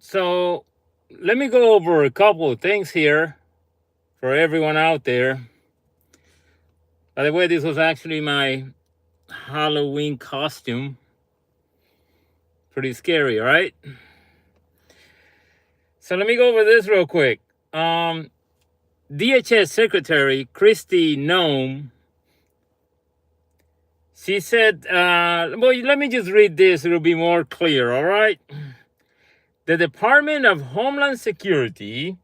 So let me go over a couple of things here for everyone out there. By the way, this was actually my Halloween costume. Pretty scary, right? So let me go over this real quick. DHS Secretary Christy Nome, she said, well, let me just read this. It'll be more clear, all right? The Department of Homeland Security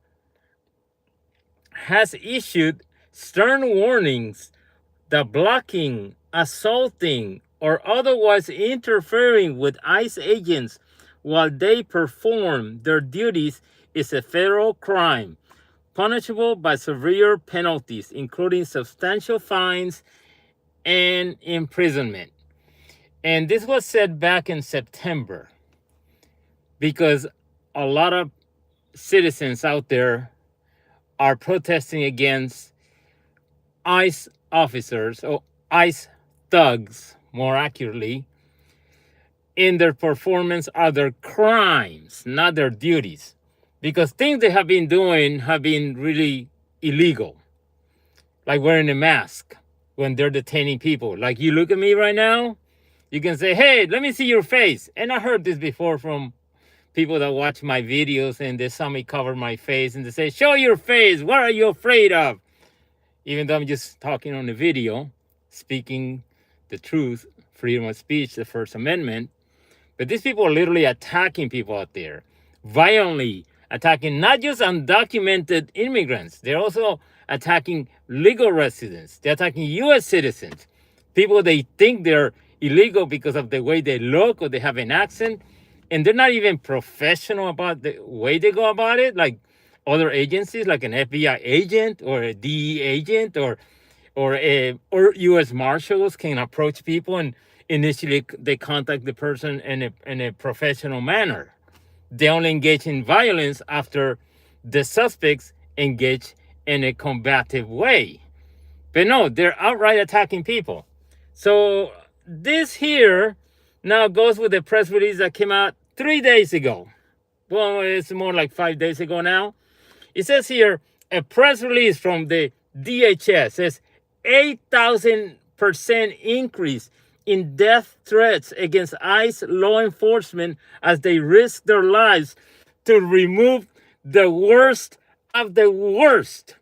has issued stern warnings that blocking, assaulting, or otherwise interfering with ICE agents while they perform their duties is a federal crime, punishable by severe penalties, including substantial fines and imprisonment. And this was said back in September because a lot of citizens out there are protesting against ICE officers, or ICE thugs, more accurately, in their performance of their crimes, not their duties. Because things they have been doing have been really illegal, like wearing a mask when they're detaining people. Like you look at me right now, you can say, hey, let me see your face. And I heard this before from people that watch my videos and they saw me cover my face and they say, show your face. What are you afraid of? Even though I'm just talking on the video, speaking the truth, freedom of speech, the First Amendment. But these people are literally attacking people out there, violently attacking not just undocumented immigrants, they're also attacking legal residents. They're attacking U.S. citizens, people they think they're illegal because of the way they look or they have an accent. And they're not even professional about the way they go about it, like other agencies, like an FBI agent or a DE agent or U.S. Marshals can approach people and initially they contact the person in a professional manner. They only engage in violence after the suspects engage in a combative way. But no, they're outright attacking people. So this here now goes with the press release that came out 3 days ago. Well, it's more like 5 days ago now. It says here, a press release from the DHS says 8,000% increase in death threats against ICE law enforcement as they risk their lives to remove the worst of the worst.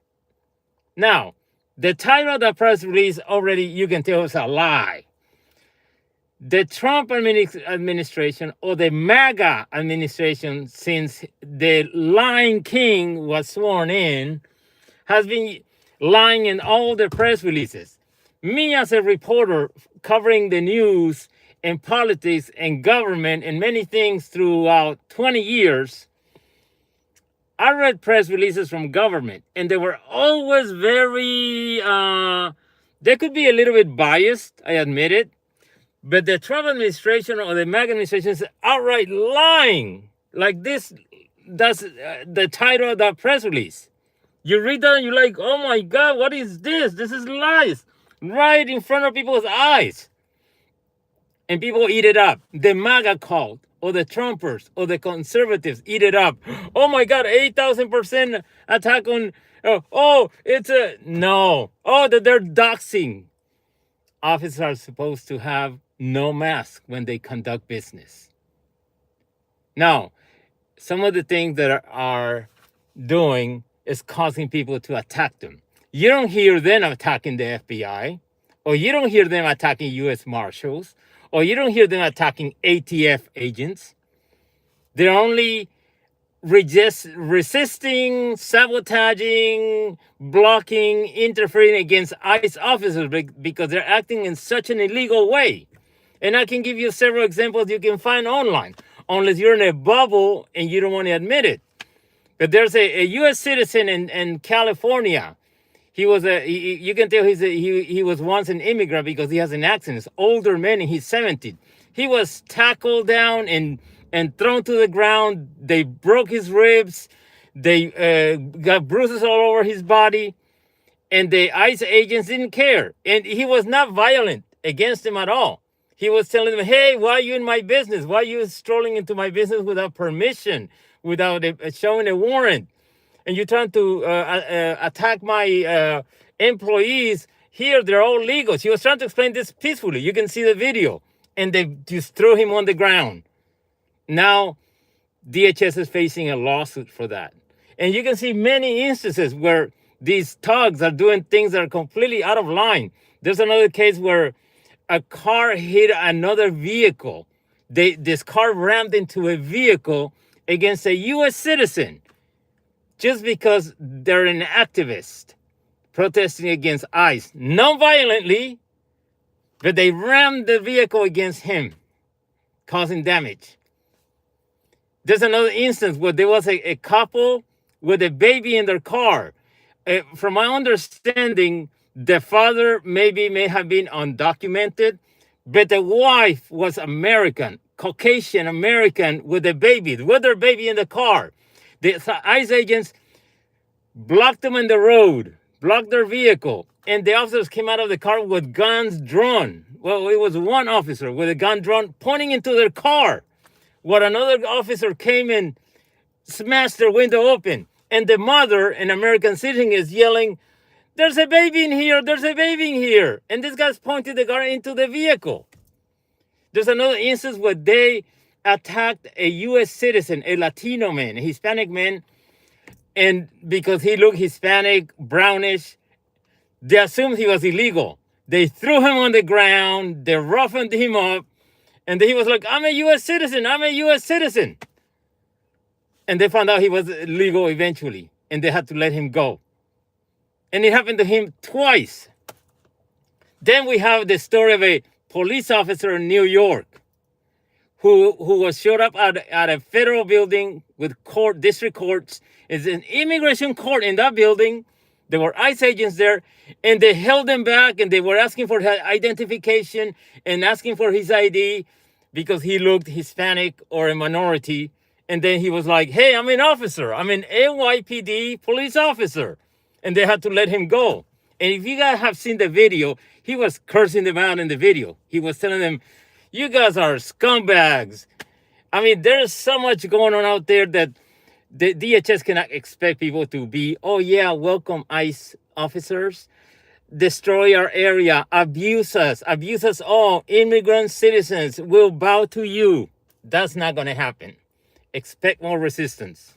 Now, the title of the press release already, you can tell, is a lie. The Trump administration, or the MAGA administration, since the lying king was sworn in, has been lying in all the press releases. Me as a reporter covering the news and politics and government and many things throughout 20 years, I read press releases from government and they were always very, they could be a little bit biased, I admit it. But the Trump administration or the MAGA administration is outright lying. Like this, that's the title of that press release. You read that and you're like, oh my God, what is this? This is lies. Right in front of people's eyes. And people eat it up. The MAGA cult, or the Trumpers, or the conservatives eat it up. Oh my God, 8,000% attack on, it's a, no. Oh, that they're doxing. Officers are supposed to have no mask when they conduct business. Now, some of the things that are doing is causing people to attack them. You don't hear them attacking the FBI, or you don't hear them attacking U.S. Marshals, or you don't hear them attacking ATF agents. They're only resisting, sabotaging, blocking, interfering against ICE officers because they're acting in such an illegal way. And I can give you several examples you can find online, unless you're in a bubble and you don't want to admit it. But there's a U.S. citizen in California. You can tell he was once an immigrant because he has an accent. He's older man and he's 70. He was tackled down and thrown to the ground. They broke his ribs. They got bruises all over his body. And the ICE agents didn't care. And he was not violent against them at all. He was telling them, hey, why are you in my business? Why are you strolling into my business without permission? without showing a warrant. And you're trying to attack my employees. Here, they're all legal. She was trying to explain this peacefully. You can see the video. And they just threw him on the ground. Now, DHS is facing a lawsuit for that. And you can see many instances where these thugs are doing things that are completely out of line. There's another case where a car hit another vehicle. This car rammed into a vehicle against a U.S. citizen just because they're an activist protesting against ICE. Non-violently, but they rammed the vehicle against him, causing damage. There's another instance where there was a couple with a baby in their car. From my understanding, the father may have been undocumented, but the wife was American, Caucasian American with their baby in the car. The ICE agents blocked them in the road, blocked their vehicle, and the officers came out of the car with guns drawn. Well, it was one officer with a gun drawn pointing into their car. What another officer came and smashed their window open. And the mother, an American citizen, is yelling, "There's a baby in here, there's a baby in here." And this guy's pointed the gun into the vehicle. There's another instance where they attacked a U.S. citizen, a Latino man, a Hispanic man. And because he looked Hispanic, brownish, they assumed he was illegal. They threw him on the ground, they roughened him up. And he was like, "I'm a U.S. citizen, I'm a U.S. citizen." And they found out he was legal eventually. And they had to let him go. And it happened to him twice. Then we have the story of a police officer in New York who was showed up at a federal building with district courts. It's an immigration court in that building. There were ICE agents there, and they held him back, and they were asking for his identification and asking for his ID because he looked Hispanic or a minority. And then he was like, "Hey, I'm an officer. I'm an NYPD police officer." And they had to let him go. And if you guys have seen the video, he was cursing them out in the video. He was telling them, "You guys are scumbags." I mean, there's so much going on out there that the DHS cannot expect people to be, "Oh yeah, welcome ICE officers. Destroy our area, abuse us all. Immigrant citizens will bow to you." That's not going to happen. Expect more resistance.